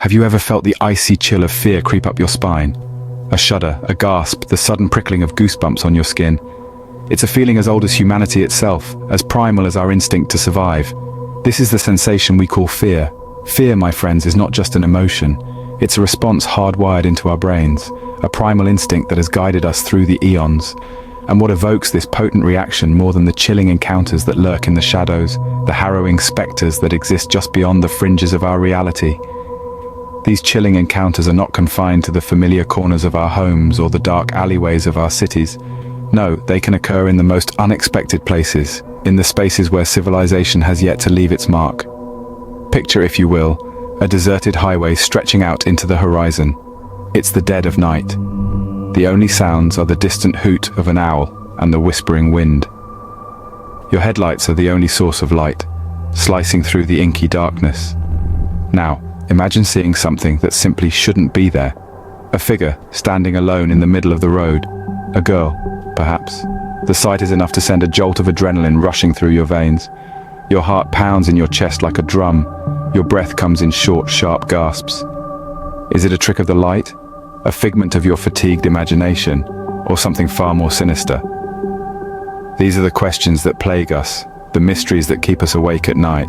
Have you ever felt the icy chill of fear creep up your spine? A shudder, a gasp, the sudden prickling of goosebumps on your skin. It's a feeling as old as humanity itself, as primal as our instinct to survive. This is the sensation we call fear. Fear, my friends, is not just an emotion. It's a response hardwired into our brains, a primal instinct that has guided us through the eons. And what evokes this potent reaction more than the chilling encounters that lurk in the shadows, the harrowing specters that exist just beyond the fringes of our reality? These chilling encounters are not confined to the familiar corners of our homes or the dark alleyways of our cities. No, they can occur in the most unexpected places, in the spaces where civilization has yet to leave its mark. Picture, if you will, a deserted highway stretching out into the horizon. It's the dead of night. The only sounds are the distant hoot of an owl and the whispering wind. Your headlights are the only source of light, slicing through the inky darkness. Now, imagine seeing something that simply shouldn't be there. A figure standing alone in the middle of the road. A girl, perhaps. The sight is enough to send a jolt of adrenaline rushing through your veins. Your heart pounds in your chest like a drum. Your breath comes in short, sharp gasps. Is it a trick of the light? A figment of your fatigued imagination? Or something far more sinister? These are the questions that plague us, the mysteries that keep us awake at night.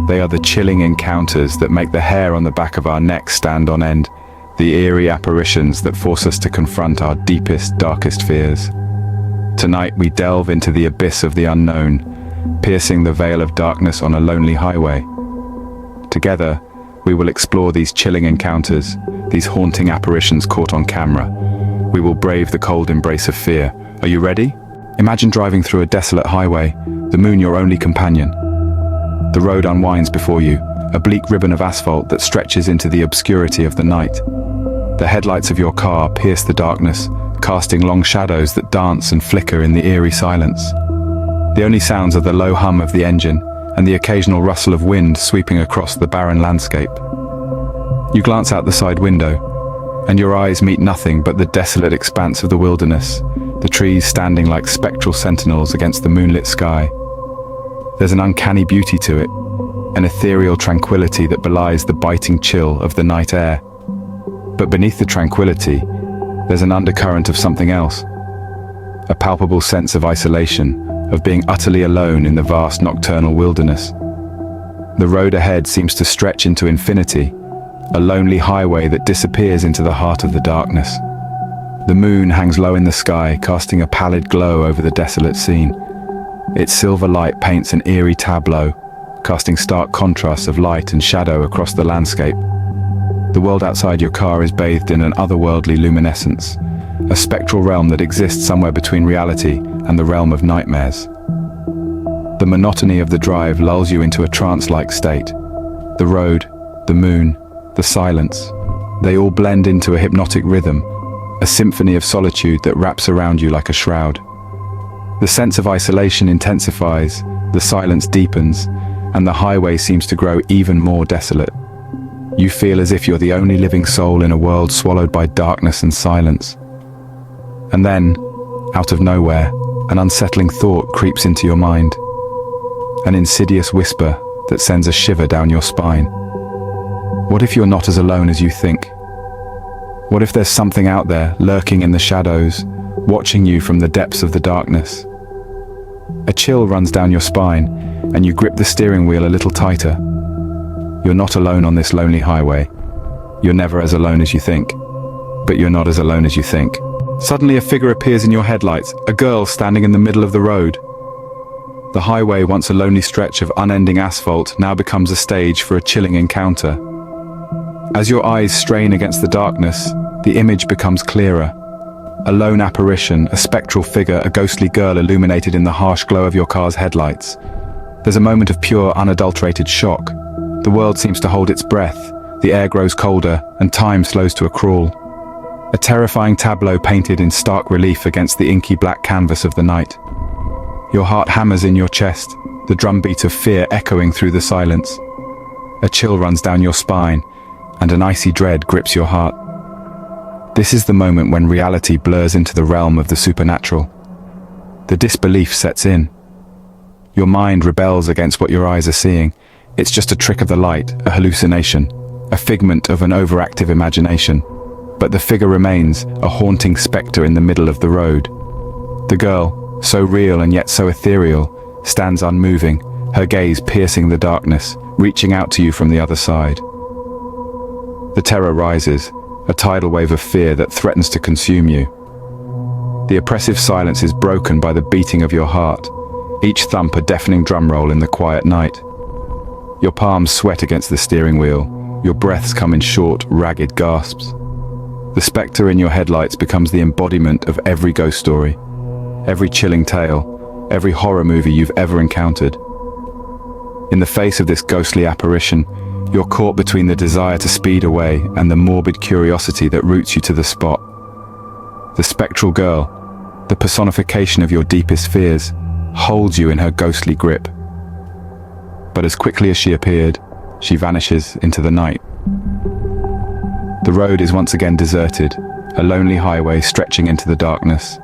They are the chilling encounters that make the hair on the back of our necks stand on end, the eerie apparitions that force us to confront our deepest, darkest fears. Tonight we delve into the abyss of the unknown, piercing the veil of darkness on a lonely highway. Together, we will explore these chilling encounters, these haunting apparitions caught on camera. We will brave the cold embrace of fear. Are you ready? Imagine driving through a desolate highway, the moon your only companion. The road unwinds before you, a bleak ribbon of asphalt that stretches into the obscurity of the night. The headlights of your car pierce the darkness, casting long shadows that dance and flicker in the eerie silence. The only sounds are the low hum of the engine and the occasional rustle of wind sweeping across the barren landscape. You glance out the side window, and your eyes meet nothing but the desolate expanse of the wilderness, the trees standing like spectral sentinels against the moonlit sky. There's an uncanny beauty to it, an ethereal tranquility that belies the biting chill of the night air. But beneath the tranquility, there's an undercurrent of something else. A palpable sense of isolation, of being utterly alone in the vast nocturnal wilderness. The road ahead seems to stretch into infinity, a lonely highway that disappears into the heart of the darkness. The moon hangs low in the sky, casting a pallid glow over the desolate scene. Its silver light paints an eerie tableau, casting stark contrasts of light and shadow across the landscape. The world outside your car is bathed in an otherworldly luminescence, a spectral realm that exists somewhere between reality and the realm of nightmares. The monotony of the drive lulls you into a trance-like state. The road, the moon, the silence, they all blend into a hypnotic rhythm, a symphony of solitude that wraps around you like a shroud. The sense of isolation intensifies, the silence deepens, and the highway seems to grow even more desolate. You feel as if you're the only living soul in a world swallowed by darkness and silence. And then, out of nowhere, an unsettling thought creeps into your mind. An insidious whisper that sends a shiver down your spine. What if you're not as alone as you think? What if there's something out there, lurking in the shadows, watching you from the depths of the darkness? A chill runs down your spine, and you grip the steering wheel a little tighter. You're not alone on this lonely highway. You're never as alone as you think. But you're not as alone as you think. Suddenly a figure appears in your headlights, a girl standing in the middle of the road. The highway, once a lonely stretch of unending asphalt, now becomes a stage for a chilling encounter. As your eyes strain against the darkness, the image becomes clearer. A lone apparition, a spectral figure, a ghostly girl illuminated in the harsh glow of your car's headlights. There's a moment of pure, unadulterated shock. The world seems to hold its breath, the air grows colder, and time slows to a crawl. A terrifying tableau painted in stark relief against the inky black canvas of the night. Your heart hammers in your chest, the drumbeat of fear echoing through the silence. A chill runs down your spine, and an icy dread grips your heart. This is the moment when reality blurs into the realm of the supernatural. The disbelief sets in. Your mind rebels against what your eyes are seeing. It's just a trick of the light, a hallucination. a figment of an overactive imagination. But the figure remains, a haunting spectre in the middle of the road. The girl, so real and yet so ethereal, stands unmoving, her gaze piercing the darkness, reaching out to you from the other side. The terror rises, a tidal wave of fear that threatens to consume you. The oppressive silence is broken by the beating of your heart, each thump a deafening drum roll in the quiet night. Your palms sweat against the steering wheel, your breaths come in short, ragged gasps. The spectre in your headlights becomes the embodiment of every ghost story, every chilling tale, every horror movie you've ever encountered. In the face of this ghostly apparition, you're caught between the desire to speed away and the morbid curiosity that roots you to the spot. The spectral girl, the personification of your deepest fears, holds you in her ghostly grip. But as quickly as she appeared, she vanishes into the night. The road is once again deserted, a lonely highway stretching into the darkness.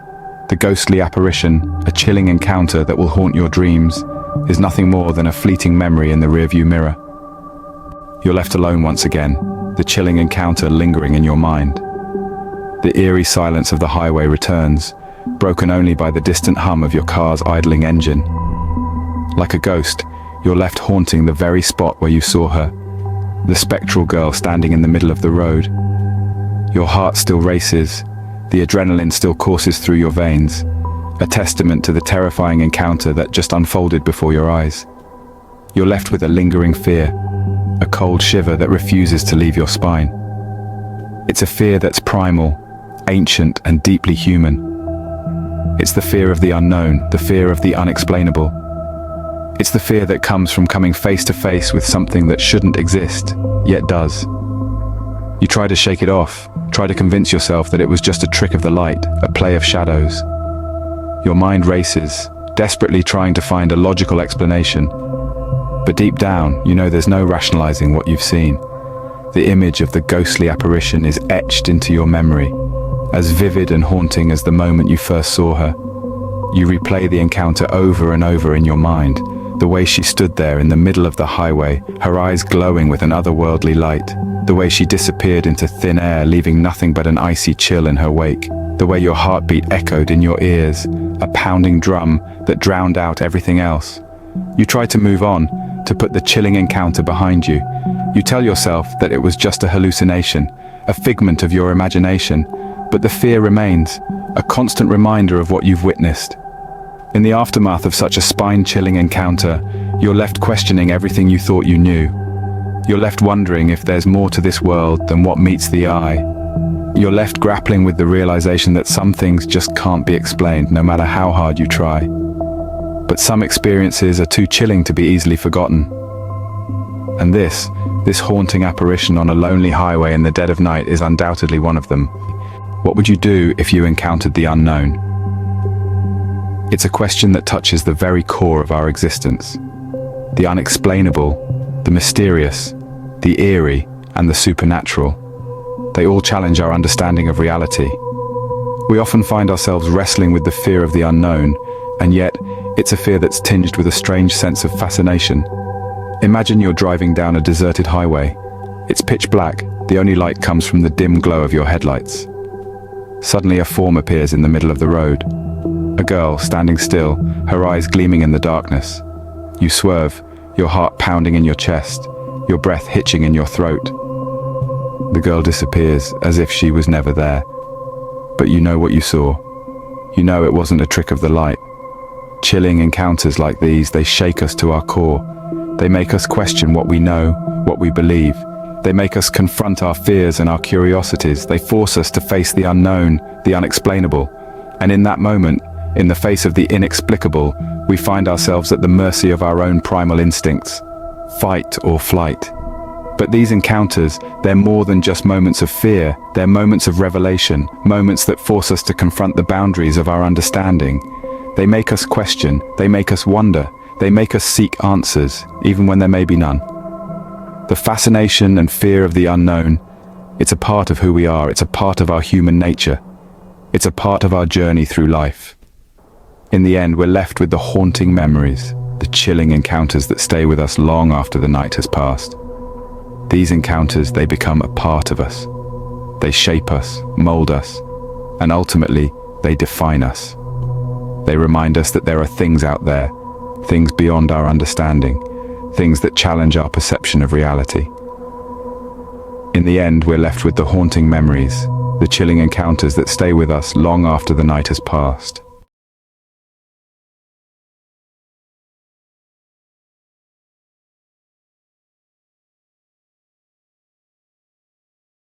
The ghostly apparition, a chilling encounter that will haunt your dreams, is nothing more than a fleeting memory in the rearview mirror. You're left alone once again, the chilling encounter lingering in your mind. The eerie silence of the highway returns, broken only by the distant hum of your car's idling engine. Like a ghost, you're left haunting the very spot where you saw her, the spectral girl standing in the middle of the road. Your heart still races, the adrenaline still courses through your veins, a testament to the terrifying encounter that just unfolded before your eyes. You're left with a lingering fear, a cold shiver that refuses to leave your spine. It's a fear that's primal, ancient, and deeply human. It's the fear of the unknown, the fear of the unexplainable. It's the fear that comes from coming face to face with something that shouldn't exist, yet does. You try to shake it off, try to convince yourself that it was just a trick of the light, a play of shadows. Your mind races, desperately trying to find a logical explanation. But deep down, you know there's no rationalizing what you've seen. The image of the ghostly apparition is etched into your memory, as vivid and haunting as the moment you first saw her. You replay the encounter over and over in your mind, the way she stood there in the middle of the highway, her eyes glowing with an otherworldly light, the way she disappeared into thin air, leaving nothing but an icy chill in her wake, the way your heartbeat echoed in your ears, a pounding drum that drowned out everything else. You try to move on, to put the chilling encounter behind you. You tell yourself that it was just a hallucination, a figment of your imagination, but the fear remains, a constant reminder of what you've witnessed. In the aftermath of such a spine-chilling encounter, you're left questioning everything you thought you knew. You're left wondering if there's more to this world than what meets the eye. You're left grappling with the realization that some things just can't be explained, no matter how hard you try. But some experiences are too chilling to be easily forgotten. And this haunting apparition on a lonely highway in the dead of night is undoubtedly one of them. What would you do if you encountered the unknown? It's a question that touches the very core of our existence. The unexplainable, the mysterious, the eerie, and the supernatural. They all challenge our understanding of reality. We often find ourselves wrestling with the fear of the unknown, and yet it's a fear that's tinged with a strange sense of fascination. Imagine you're driving down a deserted highway. It's pitch black, the only light comes from the dim glow of your headlights. Suddenly a form appears in the middle of the road. A girl standing still, her eyes gleaming in the darkness. You swerve, your heart pounding in your chest, your breath hitching in your throat. The girl disappears as if she was never there. But you know what you saw. You know it wasn't a trick of the light. Chilling encounters like these, they shake us to our core. They make us question what we know, what we believe. They make us confront our fears and our curiosities. They force us to face the unknown, the unexplainable. And in that moment, in the face of the inexplicable, we find ourselves at the mercy of our own primal instincts, fight or flight. But these encounters, they're more than just moments of fear. They're moments of revelation, moments that force us to confront the boundaries of our understanding. They make us question, they make us wonder, they make us seek answers, even when there may be none. The fascination and fear of the unknown, it's a part of who we are, it's a part of our human nature. It's a part of our journey through life. In the end, we're left with the haunting memories, the chilling encounters that stay with us long after the night has passed. These encounters, they become a part of us. They shape us, mold us, and ultimately, they define us. They remind us that there are things out there, things beyond our understanding, things that challenge our perception of reality. In the end, we're left with the haunting memories, the chilling encounters that stay with us long after the night has passed.